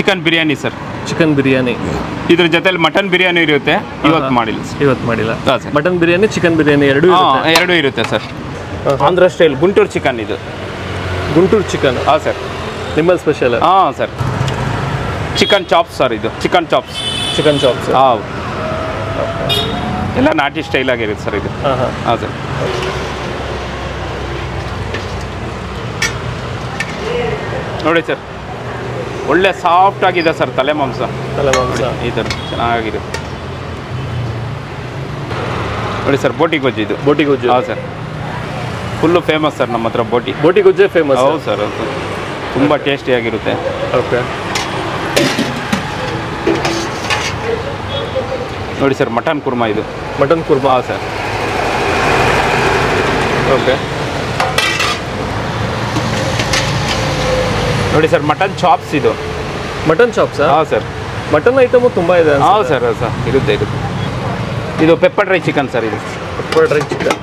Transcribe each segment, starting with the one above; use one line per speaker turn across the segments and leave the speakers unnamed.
Chicken biryani sir.
Chicken biryani
ಇದ್ರ ಜೊತೆಲಿ mutton biryani ಇರುತ್ತೆ. ಇವತ್ತು ಮಾಡಿಲ್ಲ
sir. Mutton biryani chicken biryani
ಎರಡೂ ಇರುತ್ತೆ sir. Andhra style Guntur chicken ಇದು.
ಗುಂಟೂರು ಚಿಕನ್?
ಹಾಂ ಸರ್.
ನಿಮ್ಮಲ್ಲಿ ಸ್ಪೆಷಲ್?
ಹಾಂ ಸರ್. ಚಿಕನ್ ಚಾಪ್ಸ್ ಸರ್ ಇದು. Chicken chops. ಹಾಂ, ಎಲ್ಲ ನಾಟಿ ಸ್ಟೈಲ್ ಆಗಿರುತ್ತೆ ಸರ್ ಇದು. ಹಾಂ ಸರ್. ನೋಡಿ ಸರ್, ಒಳ್ಳೆ ಸಾಫ್ಟ್ ಆಗಿದೆ ಸರ್ ತಲೆ ಮಾಂಸ. ಈ ಥರ ಚೆನ್ನಾಗಿದೆ ನೋಡಿ ಸರ್. ಬೋಟಿ ಗೊಜ್ಜು ಇದು. ಹಾಂ ಸರ್, ಫುಲ್ಲು ಫೇಮಸ್ ಸರ್ ನಮ್ಮ ಹತ್ರ ಬೋಟಿ
ಗೊಜ್ಜೆ ಫೇಮಸ್.
ಹೌದು ಸರ್, ಹೌದು. ತುಂಬ ಟೇಸ್ಟಿಯಾಗಿರುತ್ತೆ.
ಓಕೆ.
ನೋಡಿ ಸರ್, ಮಟನ್ ಕುರ್ಮಾ ಇದು.
ಮಟನ್ ಕುರ್ಮಾ?
ಹಾಂ ಸರ್.
ಓಕೆ.
ನೋಡಿ ಸರ್, ಮಟನ್ ಚಾಪ್ಸ್ ಇದು.
Mutton chops?
ಹಾಂ ಸರ್.
ಮಟನ್ ಐಟಮು ತುಂಬ ಇದೆ.
ಹಾಂ ಸರ್, ಇರುತ್ತೆ. ಇದು ಪೆಪ್ಪರ್ ಡ್ರೈ ಚಿಕನ್ ಸರ್. ಇದು
ಪೆಪ್ಪರ್ ಡ್ರೈ ಚಿಕನ್.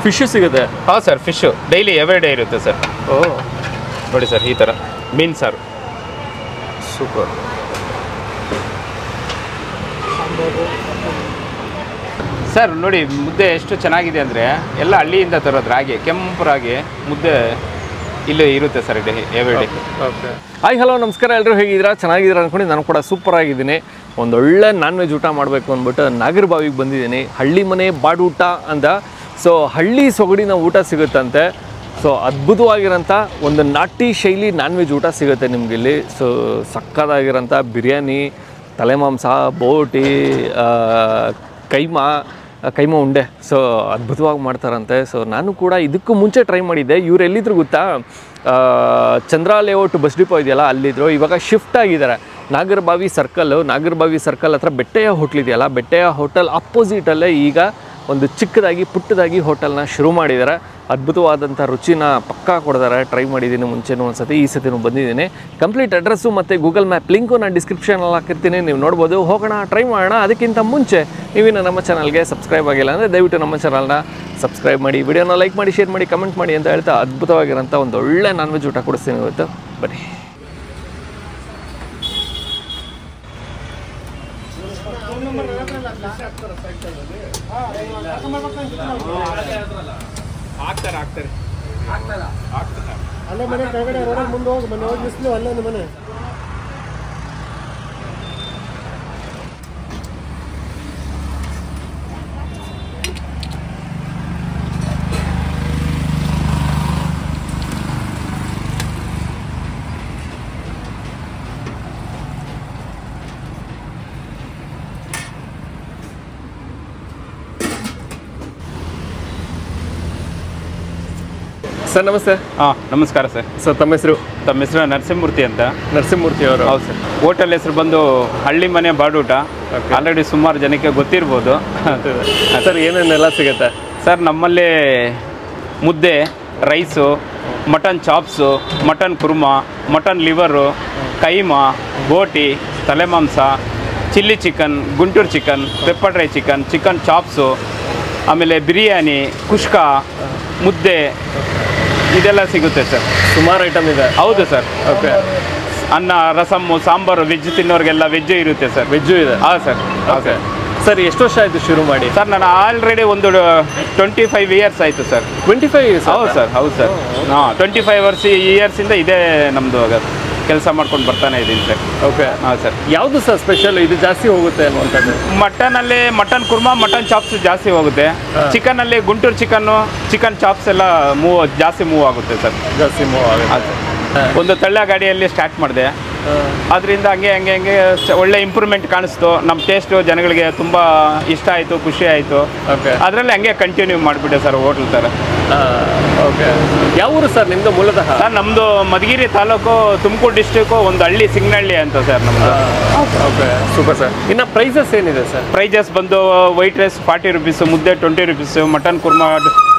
ಫಿಶು ಸಿಗುತ್ತೆ?
ಹಾಂ sir, fish daily every day ಇರುತ್ತೆ ಸರ್.
ಓ
ನೋಡಿ ಸರ್, ಈ ಥರ ಮೀನು ಸಾರು.
ಸೂಪರ್.
ಸರ್ ನೋಡಿ, ಮುದ್ದೆ ಎಷ್ಟು ಚೆನ್ನಾಗಿದೆ ಅಂದರೆ ಎಲ್ಲ ಹಳ್ಳಿಯಿಂದ ತರೋದು ರಾಗಿ, ಕೆಂಪು ರಾಗಿ ಮುದ್ದೆ ಇಲ್ಲೇ ಇರುತ್ತೆ sir every day.
Okay. Hi, hello, ನಮಸ್ಕಾರ. ಎಲ್ಲರೂ ಹೇಗಿದ್ದೀರಾ? ಚೆನ್ನಾಗಿದ್ದೀರಾ ಅಂದ್ಕೊಂಡು ನಾನು ಕೂಡ ಸೂಪರ್ ಆಗಿದ್ದೀನಿ. ಒಂದೊಳ್ಳೆ ನಾನ್ ವೆಜ್ ಊಟ ಮಾಡಬೇಕು ಅಂದ್ಬಿಟ್ಟು ನಾಗರಬಾವಿಗೆ ಬಂದಿದ್ದೀನಿ. ಹಳ್ಳಿ ಮನೆ ಬಾಡೂಟ ಅಂತ. ಸೊ ಹಳ್ಳಿ ಸೊಗಡಿನ ಊಟ ಸಿಗುತ್ತಂತೆ. ಸೊ ಅದ್ಭುತವಾಗಿರೋಂಥ ಒಂದು ನಾಟಿ ಶೈಲಿ ನಾನ್ ವೆಜ್ ಊಟ ಸಿಗುತ್ತೆ ನಿಮಗಿಲ್ಲಿ. ಸೊ ಸಕ್ಕತ್ತಾಗಿರೋಂಥ ಬಿರಿಯಾನಿ, ತಲೆ ಮಾಂಸ, ಬೋಟಿ, ಕೈಮಾ ಉಂಡೆ. ಸೊ ಅದ್ಭುತವಾಗಿ ಮಾಡ್ತಾರಂತೆ. ಸೊ ನಾನು ಕೂಡ ಇದಕ್ಕೂ ಮುಂಚೆ ಟ್ರೈ ಮಾಡಿದ್ದೆ. ಇವ್ರು ಎಲ್ಲಿದ್ರು ಗೊತ್ತಾ? ಚಂದ್ರ ಲೇಔಟ್ ಬಸ್ ಡಿಪೋ ಇದೆಯಲ್ಲ, ಅಲ್ಲಿದ್ದರು. ಇವಾಗ ಶಿಫ್ಟ್ ಆಗಿದ್ದಾರೆ ನಾಗರಬಾವಿ ಸರ್ಕಲ್ ಹತ್ರ ಬೆಟ್ಟೆಯ ಹೋಟ್ಲ್ ಇದೆಯಲ್ಲ, ಬೆಟ್ಟೆಯ ಹೋಟೆಲ್ ಅಪೋಸಿಟಲ್ಲೇ ಈಗ ಒಂದು ಚಿಕ್ಕದಾಗಿ ಪುಟ್ಟದಾಗಿ ಹೋಟೆಲ್ನ ಶುರು ಮಾಡಿದ್ದಾರೆ. ಅದ್ಭುತವಾದಂಥ ರುಚಿನ ಪಕ್ಕಾ ಕೊಡ್ತಾರೆ. ಟ್ರೈ ಮಾಡಿದ್ದೀನಿ ಮುಂಚೆನೂ ಒಂದು ಸತಿ, ಈ ಸತಿನೂ ಬಂದಿದ್ದೀನಿ. ಕಂಪ್ಲೀಟ್ ಅಡ್ರೆಸ್ಸು ಮತ್ತು ಗೂಗಲ್ ಮ್ಯಾಪ್ ಲಿಂಕು ನಾನು ಡಿಸ್ಕ್ರಿಪ್ಷನಲ್ಲಿ ಹಾಕಿರ್ತೀನಿ, ನೀವು ನೋಡ್ಬೋದು. ಹೋಗೋಣ, ಟ್ರೈ ಮಾಡೋಣ. ಅದಕ್ಕಿಂತ ಮುಂಚೆ ನೀವಿನ್ನು ನಮ್ಮ ಚಾನಲ್ಗೆ ಸಬ್ಸ್ಕ್ರೈಬ್ ಆಗಿಲ್ಲ ಅಂದರೆ ದಯವಿಟ್ಟು ನಮ್ಮ ಚಾನಲ್ನ ಸಬ್ಸ್ಕ್ರೈಬ್ ಮಾಡಿ, ವಿಡಿಯೋನ ಲೈಕ್ ಮಾಡಿ, ಶೇರ್ ಮಾಡಿ, ಕಮೆಂಟ್ ಮಾಡಿ ಅಂತ ಹೇಳ್ತಾ ಅದ್ಭುತವಾಗಿರೋಂಥ ಒಂದು ಒಳ್ಳೆ ನಾನ್ ವೆಜ್ ಊಟ ಕೊಡಿಸ್ತೀನಿ ಇವತ್ತು. ಬನ್ನಿ.
ಅಲ್ಲೇ ಮನೆ ಕೆಳಗಡೆ ರೋಡಲ್ಲಿ ಮುಂದೆ ಹೋಗಿ ನಿಲ್ಲಿಸ್ಲಿ, ಅಲ್ಲೇ ಮನೆ.
ಸರ್ ನಮಸ್ತೆ.
ಹಾಂ, ನಮಸ್ಕಾರ ಸರ್.
ಸರ್ ತಮ್ಮ ಹೆಸರು?
ತಮ್ಮ ಹೆಸರು ನರಸಿಂಹಮೂರ್ತಿ ಅಂತ.
ನರಸಿಂಹಮೂರ್ತಿ ಅವರು?
ಹೌದು ಸರ್. ಹೋಟೆಲ್ ಹೆಸರು ಬಂದು ಹಳ್ಳಿ ಮನೆ ಬಾಡೂಟ. ಆಲ್ರೆಡಿ ಸುಮಾರು ಜನಕ್ಕೆ ಗೊತ್ತಿರ್ಬೋದು.
ಸರ್ ಏನೇನೆಲ್ಲ ಸಿಗುತ್ತೆ
ಸರ್ ನಮ್ಮಲ್ಲಿ? ಮುದ್ದೆ, rice, mutton chops, mutton korma, mutton liver, keema, boti, ತಲೆ ಮಾಂಸ, chilli chicken, Guntur chicken, pepper dry chicken, chicken chops, ಆಮೇಲೆ ಬಿರಿಯಾನಿ, ಕುಷ್ಕ, ಮುದ್ದೆ, ಇದೆಲ್ಲ ಸಿಗುತ್ತೆ ಸರ್.
ಸುಮಾರು ಐಟಮ್ ಇದೆ?
ಹೌದು ಸರ್.
ಓಕೆ.
ಅನ್ನ, ರಸಮ್ಮು, ಸಾಂಬಾರು, ವೆಜ್ ತಿನ್ನೋರಿಗೆಲ್ಲ ವೆಜ್ಜು ಇರುತ್ತೆ ಸರ್.
ವೆಜ್ಜು ಇದೆ?
ಹಾಂ ಸರ್.
ಓಕೆ. ಸರ್ ಎಷ್ಟು ವರ್ಷ ಆಯಿತು ಶುರು ಮಾಡಿ?
ಸರ್ ನಾನು ಆಲ್ರೆಡಿ ಒಂದು 25 ಇಯರ್ಸ್ ಆಯಿತು ಸರ್.
25 ಇಯರ್ಸ್? ಹೌದು
ಸರ್. ಹಾಂ, 25 ಇಯರ್ಸಿಂದ ಇದೇ ನಮ್ಮದು ಕೆಲಸ ಮಾಡ್ಕೊಂಡು ಬರ್ತಾನೆ ಇದ್ದೀನಿ ಸರ್.
ಓಕೆ.
ಹಾಂ ಸರ್.
ಯಾವುದು ಸರ್ ಸ್ಪೆಷಲ್ ಇದು ಜಾಸ್ತಿ ಹೋಗುತ್ತೆ ಅನ್ನುವಂಥದ್ದು?
ಮಟನಲ್ಲಿ ಮಟನ್ ಕುರ್ಮಾ, ಮಟನ್ ಚಾಪ್ಸ್ ಜಾಸ್ತಿ ಹೋಗುತ್ತೆ. ಚಿಕನಲ್ಲಿ ಗುಂಟೂರು ಚಿಕನ್ನು, ಚಿಕನ್ ಚಾಪ್ಸ್ ಎಲ್ಲ ಜಾಸ್ತಿ ಮೂವ್ ಆಗುತ್ತೆ ಸರ್.
ಜಾಸ್ತಿ ಮೂವ್ ಆಗುತ್ತೆ.
ಒಂದು ತಳ್ಳ ಗಾಡಿಯಲ್ಲಿ ಸ್ಟಾರ್ಟ್ ಮಾಡಿದೆ. ಅದರಿಂದ ಹಂಗೆ ಒಳ್ಳೆ ಇಂಪ್ರೂವ್ಮೆಂಟ್ ಕಾಣಿಸ್ತು. ನಮ್ಮ ಟೇಸ್ಟು ಜನಗಳಿಗೆ ತುಂಬ ಇಷ್ಟ ಆಯಿತು, ಖುಷಿ ಆಯಿತು.
ಓಕೆ.
ಅದರಲ್ಲಿ ಹಂಗೆ ಕಂಟಿನ್ಯೂ ಮಾಡಿಬಿಟ್ಟೆ ಸರ್ ಹೋಟ್ಲ್ ಥರ.
ಓಕೆ. ಯಾವ ಊರು ಸರ್ ನಿಮ್ಮದು ಮೂಲತಃ?
ಸರ್ ನಮ್ಮದು ಮಧುಗಿರಿ ತಾಲೂಕು, ತುಮಕೂರು ಡಿಸ್ಟಿಕ್ಕು, ಒಂದು ಹಳ್ಳಿ ಸಿಂಗನಹಳ್ಳಿ ಅಂತ ಸರ್ ನಮ್ಮದು.
Okay, super sir. ಇನ್ನು ಪ್ರೈಸಸ್ ಏನಿದೆ ಸರ್?
ಪ್ರೈಸಸ್ ಬಂದು ವೈಟ್ ರೈಸ್ 40 ರುಪೀಸು, ಮುದ್ದೆ 20 rupees, mutton korma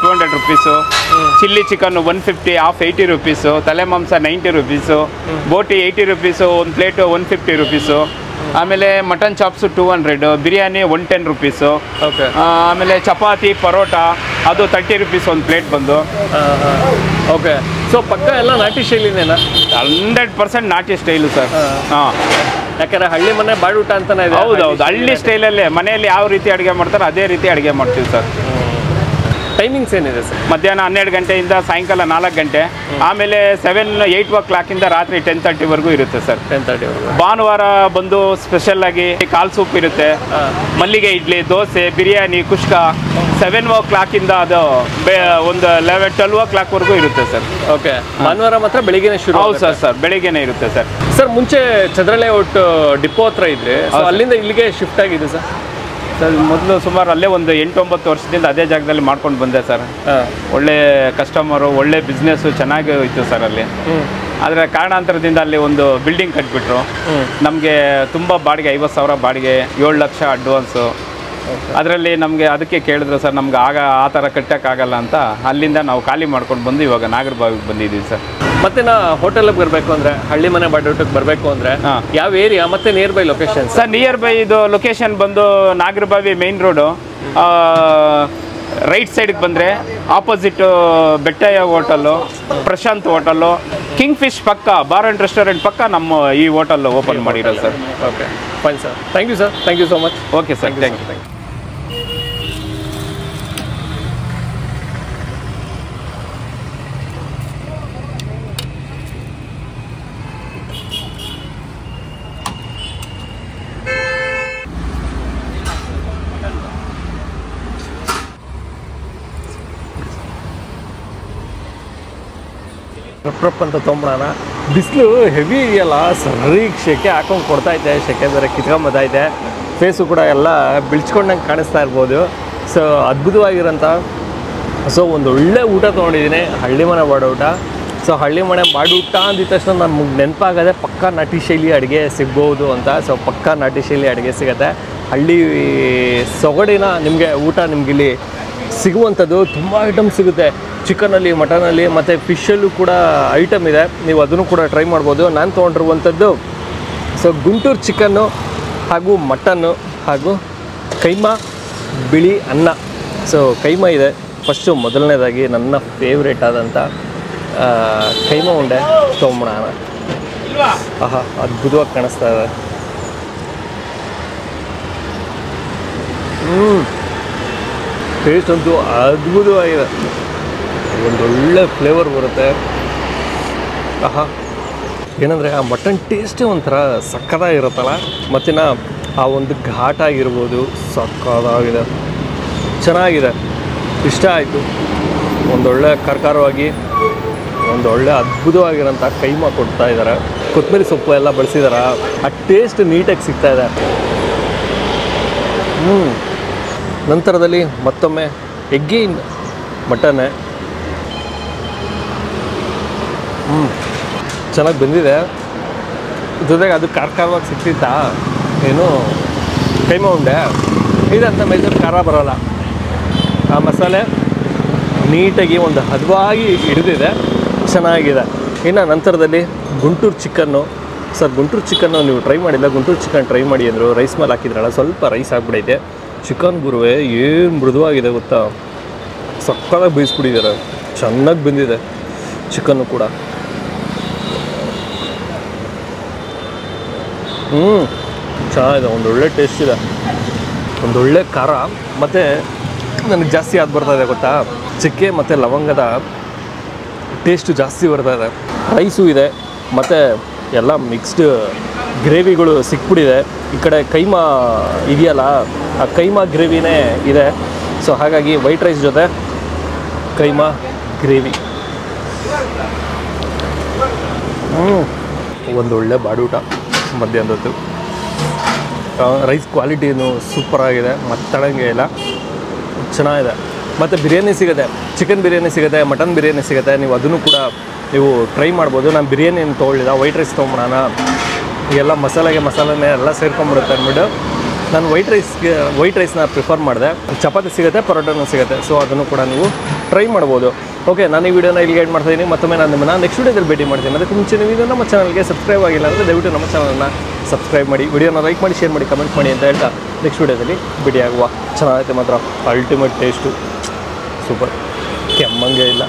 200 rupees, chilli chicken 150, half 80 rupees, ತಲೆ ಮಾಂಸ 90 ರುಪೀಸು, ಬೋಟಿ 80 ರುಪೀಸು, ಒಂದು ಪ್ಲೇಟು 150 ರುಪೀಸು, ಆಮೇಲೆ mutton chops 200, biryani 110 rupees.
Okay.
ಆಮೇಲೆ ಚಪಾತಿ ಪರೋಟ ಅದು 30 ರುಪೀಸ್ ಒಂದು ಪ್ಲೇಟ್ ಬಂದು.
ಓಕೆ. ಸೊ ಪಕ್ಕ ಎಲ್ಲ ನಾಟಿ ಶೈಲಿನೇನಾ?
100% ನಾಟಿ ಸ್ಟೈಲು ಸರ್. ಹಾಂ,
ಯಾಕಂದರೆ ಹಳ್ಳಿ ಮನೆ ಬಾಡೂಟ ಅಂತಲೇ ಇದೆ.
ಹೌದೌದು, ಹಳ್ಳಿ ಸ್ಟೈಲಲ್ಲೇ ಮನೆಯಲ್ಲಿ ಯಾವ ರೀತಿ ಅಡುಗೆ ಮಾಡ್ತಾರೆ ಅದೇ ರೀತಿ ಅಡುಗೆ ಮಾಡ್ತೀವಿ ಸರ್.
ಟೈಮಿಂಗ್ಸ್ ಏನಿದೆ ಸರ್?
ಮಧ್ಯಾಹ್ನ 12 ಗಂಟೆಯಿಂದ ಸಾಯಂಕಾಲ 4 ಗಂಟೆ. ಆಮೇಲೆ 8 o'clock ರಾತ್ರಿ 10:30ವರೆಗೂ ಇರುತ್ತೆ ಸರ್.
10:30ವರೆಗೂ.
ಭಾನುವಾರ ಬಂದು ಸ್ಪೆಷಲ್ ಆಗಿ ಕಾಲ್ ಸೂಪ್ ಇರುತ್ತೆ, ಮಲ್ಲಿಗೆ ಇಡ್ಲಿ, ದೋಸೆ, ಬಿರಿಯಾನಿ, ಕುಷ್ಕ. 7 o'clock ಅದು ಒಂದು 12 o'clock ಇರುತ್ತೆ ಸರ್.
ಓಕೆ. ಭಾನುವಾರ ಮಾತ್ರ ಬೆಳಿಗ್ಗೆನೇ ಶುರು?
ಹೌದು ಸರ್, ಬೆಳಿಗ್ಗೆನೇ ಇರುತ್ತೆ ಸರ್.
ಸರ್ ಮುಂಚೆ ಚಂದ್ರಲೆ ಒಟ್ಟು ಡಿಪೋ ಹತ್ರ ಇದ್ರೆ ಅಲ್ಲಿಂದ ಇಲ್ಲಿಗೆ ಶಿಫ್ಟ್ ಆಗಿದೆ ಸರ್?
ಸರ್ ಮೊದಲು ಸುಮಾರು ಅಲ್ಲೇ ಒಂದು 8-9 ವರ್ಷದಿಂದ ಅದೇ ಜಾಗದಲ್ಲಿ ಮಾಡ್ಕೊಂಡು ಬಂದೆ ಸರ್. ಒಳ್ಳೆ ಕಸ್ಟಮರು, ಒಳ್ಳೆ ಬಿಸ್ನೆಸ್ಸು ಚೆನ್ನಾಗಿ ಇತ್ತು ಸರ್ ಅಲ್ಲಿ. ಆದರೆ ಕಾರಣಾಂತರದಿಂದ ಅಲ್ಲಿ ಒಂದು ಬಿಲ್ಡಿಂಗ್ ಕಟ್ಬಿಟ್ರು. ನಮಗೆ ತುಂಬ ಬಾಡಿಗೆ, 50,000 ಬಾಡಿಗೆ, 7 ಲಕ್ಷ ಅಡ್ವಾನ್ಸು. ಅದರಲ್ಲಿ ನಮಗೆ ಅದಕ್ಕೆ ಕೇಳಿದ್ರು ಸರ್, ನಮ್ಗೆ ಆ ಥರ ಕಟ್ಟೋಕ್ಕಾಗಲ್ಲ ಅಂತ ಅಲ್ಲಿಂದ ನಾವು ಖಾಲಿ ಮಾಡ್ಕೊಂಡು ಬಂದು ಇವಾಗ ನಾಗರಬಾವಿಗೆ ಬಂದಿದ್ದೀವಿ ಸರ್.
ಮತ್ತೆ ನಾ ಹೋಟೆಲ್ಗೆ ಬರಬೇಕು ಅಂದರೆ, ಹಳ್ಳಿ ಮನೆ ಬಾಡೂಟಕ್ಕೆ ಬರಬೇಕು ಅಂದರೆ ಯಾವ ಏರಿಯಾ ಮತ್ತು near by location
sir? Near by ಇದು ಲೊಕೇಶನ್ ಬಂದು ನಾಗರಬಾವಿ ಮೇನ್ ರೋಡು, ರೈಟ್ ಸೈಡ್ಗೆ ಬಂದರೆ opposite Bettaiah hotel, Prashant hotel, king fish ಪಕ್ಕ ಬಾರ್ ಆ್ಯಂಡ್ ರೆಸ್ಟೋರೆಂಟ್ ಪಕ್ಕ ನಮ್ಮ ಈ ಹೋಟೆಲ್ ಓಪನ್ ಮಾಡಿರೋದು sir.
Okay, fine sir. Thank you sir, thank you so much.
Okay sir, thank you.
ರಪ್ ಅಂತ ತೊಗೊಂಬಿಡೋಣ. ಬಿಸಿಲು ಹೆವಿ ಇದೆಯಲ್ಲ, ಸರಿಗೆ ಸೆಕೆ ಹಾಕೊಂಡು ಕೊಡ್ತೈತೆ, ಸೆಕೆ ಬೇರೆ ಕಿತ್ಕೊಂಬತ್ತೈತೆ, ಫೇಸು ಕೂಡ ಎಲ್ಲ ಬಿಳ್ಚ್ಕೊಂಡಂಗೆ ಕಾಣಿಸ್ತಾ ಇರ್ಬೋದು. ಸೊ ಅದ್ಭುತವಾಗಿರೋಂಥ ಒಂದು ಒಳ್ಳೆ ಊಟ ತೊಗೊಂಡಿದ್ದೀನಿ, ಹಳ್ಳಿ ಮನೆ ಬಾಡೂಟ. ಸೊ ಹಳ್ಳಿ ಮನೆ ಬಾಡೂಟ ಅಂದಿದ ತಕ್ಷಣ ನಮ್ಗೆ ನೆನಪಾಗದೆ ಪಕ್ಕಾ ನಾಟಿ ಶೈಲಿ ಅಡುಗೆ ಸಿಗ್ಬೋದು ಅಂತ. ಸೊ ಪಕ್ಕಾ ನಾಟಿ ಶೈಲಿ ಅಡುಗೆ ಸಿಗುತ್ತೆ, ಹಳ್ಳಿ ಸೊಗಡಿನ ನಿಮಗೆ ಊಟ ನಿಮಗಿಲ್ಲಿ ಸಿಗುವಂಥದ್ದು. ತುಂಬ ಐಟಮ್ ಸಿಗುತ್ತೆ, ಚಿಕನಲ್ಲಿ, ಮಟನಲ್ಲಿ ಮತ್ತು ಫಿಶಲ್ಲೂ ಕೂಡ ಐಟಮ್ ಇದೆ. ನೀವು ಅದನ್ನು ಕೂಡ ಟ್ರೈ ಮಾಡ್ಬೋದು. ನಾನು ತೊಗೊಂಡಿರುವಂಥದ್ದು ಸೊ ಗುಂಟೂರು ಚಿಕನ್ನು ಹಾಗೂ ಮಟನ್ನು ಹಾಗೂ ಕೈಮಾ ಬಿಳಿ ಅನ್ನ. ಸೊ ಕೈಮಾ ಇದೆ ಫಸ್ಟು. ಮೊದಲನೇದಾಗಿ ನನ್ನ ಫೇವ್ರೇಟ್ ಆದಂಥ ಕೈಮಾ ಉಂಡೆ ತೊಗೊಂಬಿಡೋಣ. ಆಹಾ, ಅದ್ಭುತವಾಗಿ ಕಾಣಿಸ್ತಾ ಇದೆ. ಟೇಸ್ಟ್ ಅಂತೂ ಅದ್ಭುತವಾಗಿದೆ, ಒಂದೊಳ್ಳೆ ಫ್ಲೇವರ್ ಬರುತ್ತೆ. ಆಹಾ, ಏನಂದರೆ ಆ ಮಟನ್ ಟೇಸ್ಟೇ ಒಂಥರ ಸಕ್ಕತ್ತಾಗಿರುತ್ತಲ್ಲ, ಮತ್ತಿನ ಆ ಒಂದು ಘಾಟಾಗಿರ್ಬೋದು, ಸಕ್ಕತ್ತಾಗಿದೆ, ಚೆನ್ನಾಗಿದೆ, ಇಷ್ಟ ಆಯಿತು. ಒಂದೊಳ್ಳೆ ಖಾರವಾಗಿ ಒಂದೊಳ್ಳೆ ಅದ್ಭುತವಾಗಿರೋಂಥ ಕೈಮಾ ಕೊಡ್ತಾ ಇದ್ದಾರೆ, ಕೊತ್ತಂಬರಿ ಸೊಪ್ಪು ಎಲ್ಲ ಬಳಸಿದಾರೆ, ಆ ಟೇಸ್ಟ್ ನೀಟಾಗಿ ಸಿಗ್ತಾಯಿದೆ. ನಂತರದಲ್ಲಿ ಮತ್ತೊಮ್ಮೆ ಎಗ್ಗೇನ್ ಮಟನ್ನೇ ಚೆನ್ನಾಗಿ ಬಂದಿದೆ. ಜೊತೆಗೆ ಅದು ಖಾರವಾಗಿ ಸಿಕ್ತಿತ್ತಾ ಏನು ಕೈಮಾ ಉಂಡೆ ಇದಂತ ಮೈಸೂರು ಖಾರ ಬರೋಲ್ಲ. ಆ ಮಸಾಲೆ ನೀಟಾಗಿ ಒಂದು ಹದವಾಗಿ ಹಿಡಿದಿದೆ, ಚೆನ್ನಾಗಿದೆ. ಇನ್ನು ನಂತರದಲ್ಲಿ Guntur chicken. Sir Guntur chicken ನೀವು ಟ್ರೈ ಮಾಡಿಲ್ಲ, ಗುಂಟೂರು ಚಿಕನ್ ಟ್ರೈ ಮಾಡಿ ಅಂದರು. ರೈಸ್ ಮೇಲೆ ಹಾಕಿದ್ರಲ್ಲ, ಸ್ವಲ್ಪ ರೈಸ್ ಆಗಿಬಿಡೈತೆ. ಚಿಕನ್ ಗುರುವೆ ಏನು ಮೃದುವಾಗಿದೆ ಗೊತ್ತಾ, ಸಕ್ಕತ್ತಾಗಿ ಬೇಯಿಸ್ಬಿಟ್ಟಿದ್ದಾರೆ, ಚೆನ್ನಾಗಿ ಬಂದಿದೆ ಚಿಕನ್ನು ಕೂಡ. ಚೆನ್ನಾಗಿದೆ, ಒಂದೊಳ್ಳೆ ಟೇಸ್ಟ್ ಇದೆ, ಒಂದೊಳ್ಳೆ ಖಾರ. ಮತ್ತು ನನಗೆ ಜಾಸ್ತಿ ಯಾವ್ದು ಬರ್ತಾಯಿದೆ ಗೊತ್ತಾ, ಚಕ್ಕೆ ಮತ್ತು ಲವಂಗದ ಟೇಸ್ಟು ಜಾಸ್ತಿ ಬರ್ತಾಯಿದೆ. ರೈಸು ಇದೆ ಮತ್ತು ಎಲ್ಲ ಮಿಕ್ಸ್ಡ್ ಗ್ರೇವಿಗಳು ಸಿಕ್ಬಿಟ್ಟಿದೆ. ಈ ಕಡೆ ಕೈಮಾ ಇದೆಯಲ್ಲ, ಆ ಕೈಮಾ ಗ್ರೇವಿನೇ ಇದೆ. ಸೊ ಹಾಗಾಗಿ ವೈಟ್ ರೈಸ್ ಜೊತೆ ಕೈಮಾ ಗ್ರೇವಿ. ಒಂದೊಳ್ಳೆ ಬಾಡೂಟ ಮಧ್ಯಾಹ್ನದ್ದು. ರೈಸ್ ಕ್ವಾಲಿಟಿನೂ ಸೂಪರಾಗಿದೆ, ಮತ್ತಳಂಗೆ ಇಲ್ಲ, ಚೆನ್ನಾಗಿದೆ. ಮತ್ತು ಬಿರಿಯಾನಿ ಸಿಗುತ್ತೆ, ಚಿಕನ್ ಬಿರಿಯಾನಿ ಸಿಗುತ್ತೆ, ಮಟನ್ ಬಿರಿಯಾನಿ ಸಿಗುತ್ತೆ. ನೀವು ಅದನ್ನು ಕೂಡ ನೀವು ಟ್ರೈ ಮಾಡ್ಬೋದು. ನಾನು ಬಿರಿಯಾನಿಯನ್ನು ತೊಗೊಳ್ಳಿಲ್ಲ, ವೈಟ್ ರೈಸ್ ತೊಗೊಂಬಿಡೋಣ, ಎಲ್ಲ ಮಸಾಲೆನೇ ಎಲ್ಲ ಸೇರ್ಕೊಂಡ್ಬಿಡುತ್ತೆ ಅಂದ್ಬಿಟ್ಟು ನಾನು ವೈಟ್ ರೈಸ್ನ ಪ್ರಿಫರ್ ಮಾಡಿದೆ. ಚಪಾತಿ ಸಿಗುತ್ತೆ, ಪರೋಟನೂ ಸಿಗುತ್ತೆ. ಸೊ ಅದನ್ನು ಕೂಡ ನೀವು ಟ್ರೈ ಮಾಡ್ಬೋದು. ಓಕೆ, ನಾನು ಈ ವಿಡಿಯೋನ ಇಲ್ಲಿಗೆ ಎಂಡ್ ಮಾಡ್ತಾ ಇದ್ದೀನಿ. ಮತ್ತೊಮ್ಮೆ ನಾನು ನಿಮ್ಮನ್ನು ನೆಕ್ಸ್ಟ್ ವಿಡಿಯೋದಲ್ಲಿ ಭೇಟಿ ಮಾಡ್ತೀನಿ. ಅದಕ್ಕೆ ಮುಂಚೆ ನೀವು ನಮ್ಮ ಚಾನಲ್ಗೆ ಸಬ್ಸ್ಕ್ರೈಬ್ ಆಗಿಲ್ಲ ಅಂದರೆ ದಯವಿಟ್ಟು ನಮ್ಮ ಚಾನಲ್ನ ಸಬ್ಸ್ಕ್ರೈಬ್ ಮಾಡಿ, ವಿಡಿಯೋನ ಲೈಕ್ ಮಾಡಿ, ಶೇರ್ ಮಾಡಿ, ಕಮೆಂಟ್ ಮಾಡಿ ಅಂತ ಹೇಳ್ತಾ ನೆಕ್ಸ್ಟ್ ವಿಡಿಯೋದಲ್ಲಿ ಭೇಟಿ ಆಗುವ. ಚೆನ್ನಾಗೈತೆ ಮಾತ್ರ, ಅಲ್ಟಿಮೇಟ್ ಟೇಸ್ಟು, ಸೂಪರ್, ಕೆಮ್ಮಂಗೆ ಇಲ್ಲ.